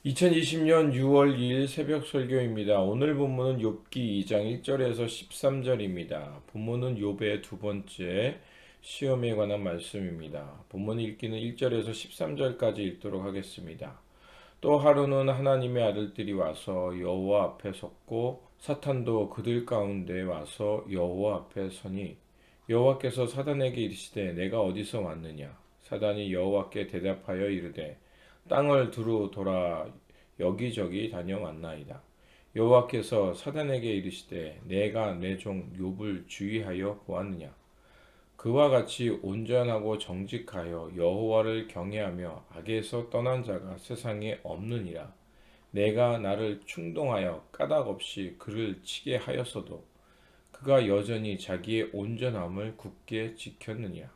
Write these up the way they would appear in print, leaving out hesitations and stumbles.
2020년 6월 2일 새벽 설교입니다. 오늘 본문은 욥기 2장 1절에서 13절입니다. 본문은 욥의 두 번째 시험에 관한 말씀입니다. 본문 읽기는 1절에서 13절까지 읽도록 하겠습니다. 또 하루는 하나님의 아들들이 와서 여호와 앞에 섰고 사탄도 그들 가운데 와서 여호와 앞에 서니 여호와께서 사단에게 이르시되 내가 어디서 왔느냐? 사단이 여호와께 대답하여 이르되 땅을 두루 돌아 여기저기 다녀왔나이다. 여호와께서 사단에게 이르시되 내가 내 종 욥을 주의하여 보았느냐? 그와 같이 온전하고 정직하여 여호와를 경외하며 악에서 떠난 자가 세상에 없느니라. 내가 나를 충동하여 까닭 없이 그를 치게 하였어도 그가 여전히 자기의 온전함을 굳게 지켰느냐?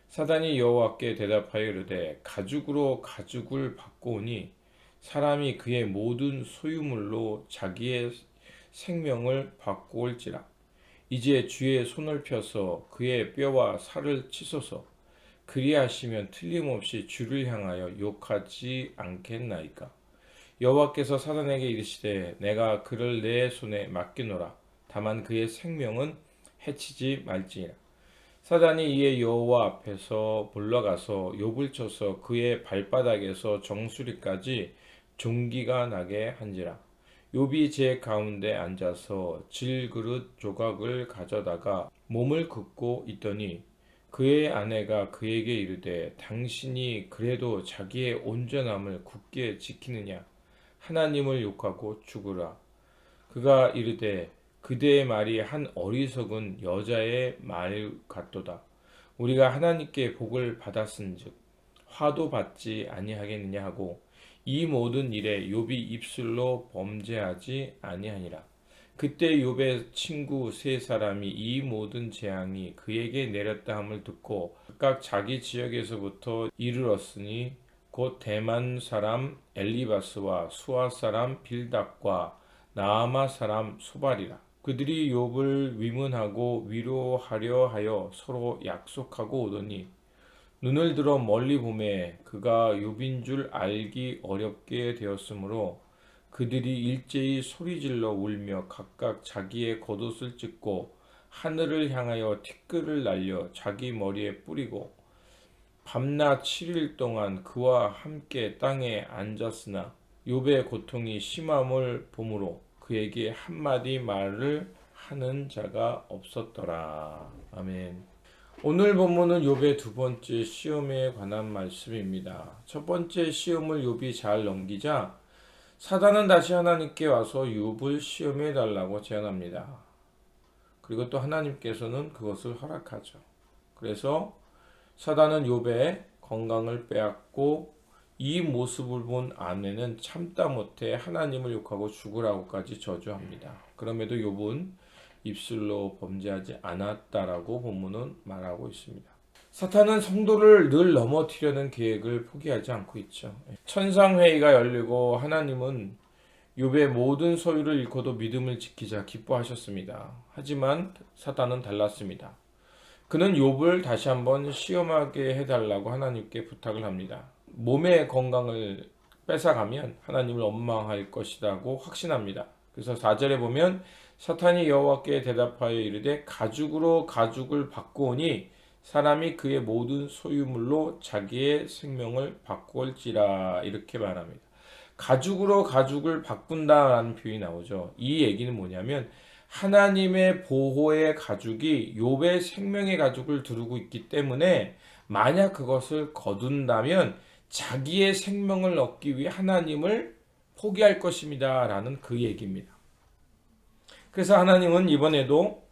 사단이 여호와께 대답하여 이르되 가죽으로 가죽을 바꾸오니 사람이 그의 모든 소유물로 자기의 생명을 바꾸올지라. 이제 주의 손을 펴서 그의 뼈와 살을 치소서. 그리하시면 틀림없이 주를 향하여 욕하지 않겠나이까. 여호와께서 사단에게 이르시되 내가 그를 내 손에 맡기노라. 다만 그의 생명은 해치지 말지니라. 사단이 이에 여호와 앞에서 올라가서 욥을 쳐서 그의 발바닥에서 정수리까지 종기가 나게 한지라. 욥이 제 가운데 앉아서 질그릇 조각을 가져다가 몸을 긋고 있더니 그의 아내가 그에게 이르되 당신이 그래도 자기의 온전함을 굳게 지키느냐? 하나님을 욕하고 죽으라. 그가 이르되 그대의 말이 한 어리석은 여자의 말 같도다. 우리가 하나님께 복을 받았은즉 화도 받지 아니하겠느냐 하고 이 모든 일에 욥이 입술로 범죄하지 아니하니라. 그때 욥의 친구 세 사람이 이 모든 재앙이 그에게 내렸다 함을 듣고 각각 자기 지역에서부터 이르렀으니 곧 대만 사람 엘리바스와 수아 사람 빌닷과 나아마 사람 소발이라. 그들이 욥을 위문하고 위로하려 하여 서로 약속하고 오더니 눈을 들어 멀리 보매 그가 욥인 줄 알기 어렵게 되었으므로 그들이 일제히 소리질러 울며 각각 자기의 겉옷을 찢고 하늘을 향하여 티끌을 날려 자기 머리에 뿌리고 밤낮 7일 동안 그와 함께 땅에 앉았으나 욥의 고통이 심함을 보므로 그에게 한마디 말을 하는 자가 없었더라. 아멘. 오늘 본문은 욥의 두 번째 시험에 관한 말씀입니다. 첫 번째 시험을 욥이 잘 넘기자 사단은 다시 하나님께 와서 욥을 시험해 달라고 제안합니다. 그리고 또 하나님께서는 그것을 허락하죠. 그래서 사단은 욥의 건강을 빼앗고 이 모습을 본 아내는 참다 못해 하나님을 욕하고 죽으라고까지 저주합니다. 그럼에도 욥은 입술로 범죄하지 않았다라고 본문은 말하고 있습니다. 사탄은 성도를 늘 넘어뜨리려는 계획을 포기하지 않고 있죠. 천상회의가 열리고 하나님은 욥의 모든 소유를 잃고도 믿음을 지키자 기뻐하셨습니다. 하지만 사탄은 달랐습니다. 그는 욥을 다시 한번 시험하게 해달라고 하나님께 부탁을 합니다. 몸의 건강을 뺏어가면 하나님을 원망할 것이라고 확신합니다. 그래서 4절에 보면 사탄이 여호와께 대답하여 이르되 가죽으로 가죽을 바꾸오니 사람이 그의 모든 소유물로 자기의 생명을 바꾸올지라 이렇게 말합니다. 가죽으로 가죽을 바꾼다라는 표현이 나오죠. 이 얘기는 뭐냐면 하나님의 보호의 가죽이 욥의 생명의 가죽을 두르고 있기 때문에 만약 그것을 거둔다면 자기의 생명을 얻기 위해 하나님을 포기할 것입니다. 라는 그 얘기입니다. 그래서 하나님은 이번에도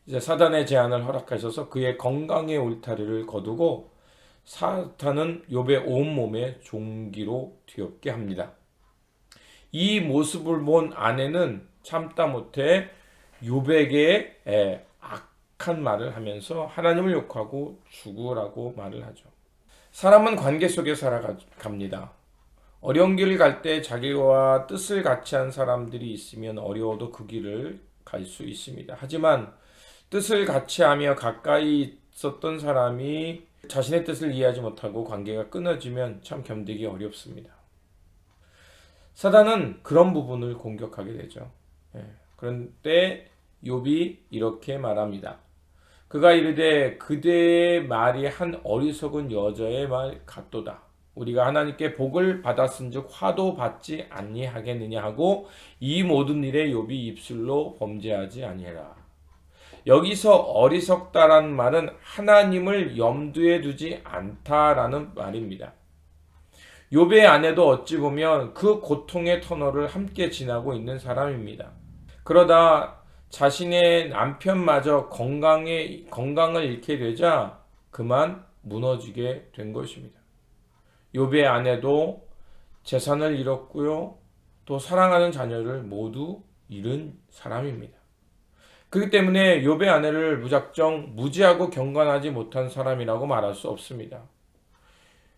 이제 사단의 제안을 허락하셔서 그의 건강의 울타리를 거두고 사탄은 욥의 온몸에 종기로 뒤엎게 합니다. 이 모습을 본 아내는 참다 못해 욥에게 악한 말을 하면서 하나님을 욕하고 죽으라고 말을 하죠. 사람은 관계 속에 살아갑니다. 어려운 길을 갈 때 자기와 뜻을 같이 한 사람들이 있으면 어려워도 그 길을 갈 수 있습니다. 하지만 뜻을 같이 하며 가까이 있었던 사람이 자신의 뜻을 이해하지 못하고 관계가 끊어지면 참 견디기 어렵습니다. 사단은 그런 부분을 공격하게 되죠. 예. 그런데 욥이 이렇게 말합니다. 그가 이르되 그대의 말이 한 어리석은 여자의 말 같도다. 우리가 하나님께 복을 받았은즉 화도 받지 아니하겠느냐 하고 이 모든 일에 욥이 입술로 범죄하지 아니하라. 여기서 어리석다라는 말은 하나님을 염두에 두지 않다라는 말입니다. 욥의 아내도 어찌 보면 그 고통의 터널을 함께 지나고 있는 사람입니다. 그러다 자신의 남편마저 건강을 잃게 되자 그만 무너지게 된 것입니다. 욥의 아내도 재산을 잃었고요. 또 사랑하는 자녀를 모두 잃은 사람입니다. 그렇기 때문에 욥의 아내를 무작정 무지하고 경건하지 못한 사람이라고 말할 수 없습니다.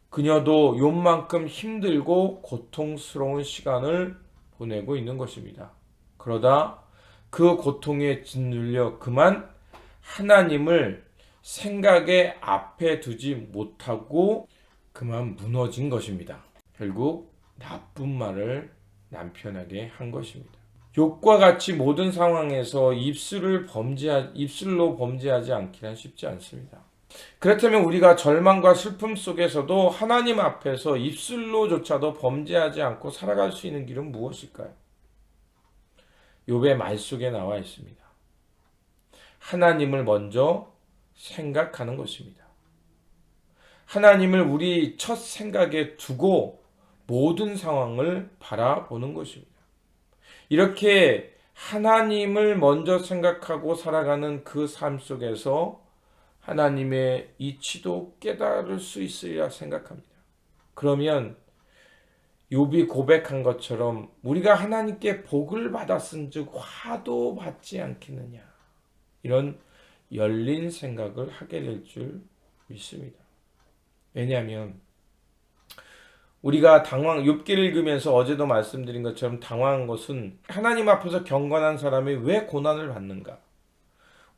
그녀도 욥만큼 힘들고 고통스러운 시간을 보내고 있는 것입니다. 그러다 그 고통에 짓눌려 그만 하나님을 생각의 앞에 두지 못하고 그만 무너진 것입니다. 결국 나쁜 말을 남편에게 한 것입니다. 욥과 같이 모든 상황에서 입술로 범죄하지 않기란 쉽지 않습니다. 그렇다면 우리가 절망과 슬픔 속에서도 하나님 앞에서 입술로조차도 범죄하지 않고 살아갈 수 있는 길은 무엇일까요? 욥의 말 속에 나와 있습니다. 하나님을 먼저 생각하는 것입니다. 하나님을 우리 첫 생각에 두고 모든 상황을 바라보는 것입니다. 이렇게 하나님을 먼저 생각하고 살아가는 그 삶 속에서 하나님의 이치도 깨달을 수 있으리라 생각합니다. 그러면 욥이 고백한 것처럼 우리가 하나님께 복을 받았은즉 화도 받지 않겠느냐, 이런 열린 생각을 하게 될 줄 믿습니다. 왜냐하면 우리가 욥기를 읽으면서 어제도 말씀드린 것처럼 당황한 것은 하나님 앞에서 경건한 사람이 왜 고난을 받는가?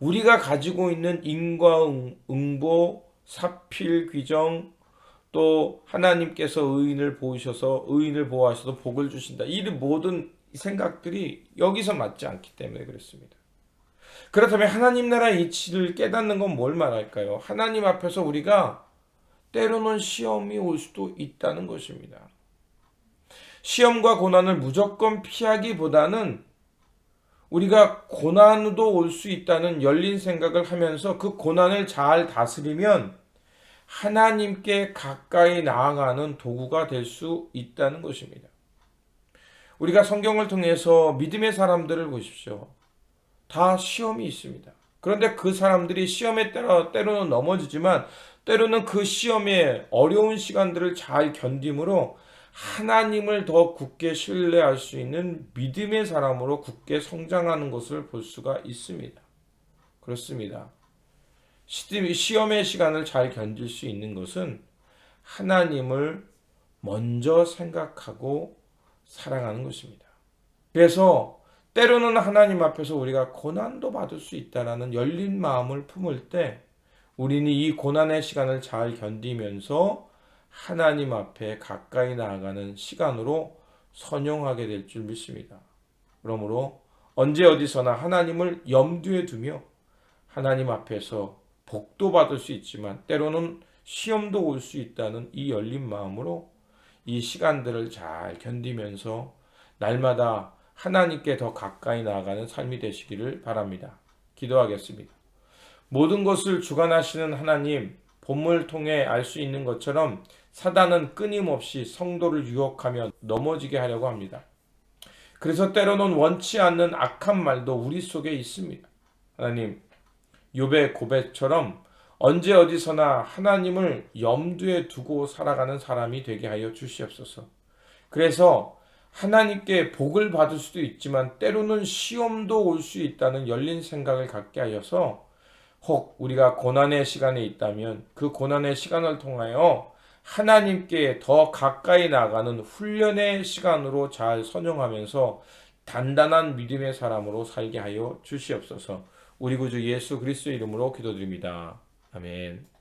우리가 가지고 있는 인과응보, 사필, 귀정, 또 하나님께서 의인을 보호하셔서 복을 주신다. 이 모든 생각들이 여기서 맞지 않기 때문에 그렇습니다. 그렇다면 하나님 나라의 이치를 깨닫는 건 뭘 말할까요? 하나님 앞에서 우리가 때로는 시험이 올 수도 있다는 것입니다. 시험과 고난을 무조건 피하기보다는 우리가 고난도 올 수 있다는 열린 생각을 하면서 그 고난을 잘 다스리면 하나님께 가까이 나아가는 도구가 될 수 있다는 것입니다. 우리가 성경을 통해서 믿음의 사람들을 보십시오. 다 시험이 있습니다. 그런데 그 사람들이 시험에 때로는 넘어지지만 때로는 그 시험의 어려운 시간들을 잘 견딤으로 하나님을 더 굳게 신뢰할 수 있는 믿음의 사람으로 굳게 성장하는 것을 볼 수가 있습니다. 그렇습니다. 시험의 시간을 잘 견딜 수 있는 것은 하나님을 먼저 생각하고 사랑하는 것입니다. 그래서 때로는 하나님 앞에서 우리가 고난도 받을 수 있다는 열린 마음을 품을 때 우리는 이 고난의 시간을 잘 견디면서 하나님 앞에 가까이 나아가는 시간으로 선용하게 될 줄 믿습니다. 그러므로 언제 어디서나 하나님을 염두에 두며 하나님 앞에서 복도 받을 수 있지만 때로는 시험도 올 수 있다는 이 열린 마음으로 이 시간들을 잘 견디면서 날마다 하나님께 더 가까이 나아가는 삶이 되시기를 바랍니다. 기도하겠습니다. 모든 것을 주관하시는 하나님, 본문을 통해 알 수 있는 것처럼 사단은 끊임없이 성도를 유혹하며 넘어지게 하려고 합니다. 그래서 때로는 원치 않는 악한 말도 우리 속에 있습니다. 하나님, 욥의 고백처럼 언제 어디서나 하나님을 염두에 두고 살아가는 사람이 되게 하여 주시옵소서. 그래서 하나님께 복을 받을 수도 있지만 때로는 시험도 올 수 있다는 열린 생각을 갖게 하여서 혹 우리가 고난의 시간에 있다면 그 고난의 시간을 통하여 하나님께 더 가까이 나가는 훈련의 시간으로 잘 선용하면서 단단한 믿음의 사람으로 살게 하여 주시옵소서. 우리 구주 예수 그리스도의 이름으로 기도드립니다. 아멘.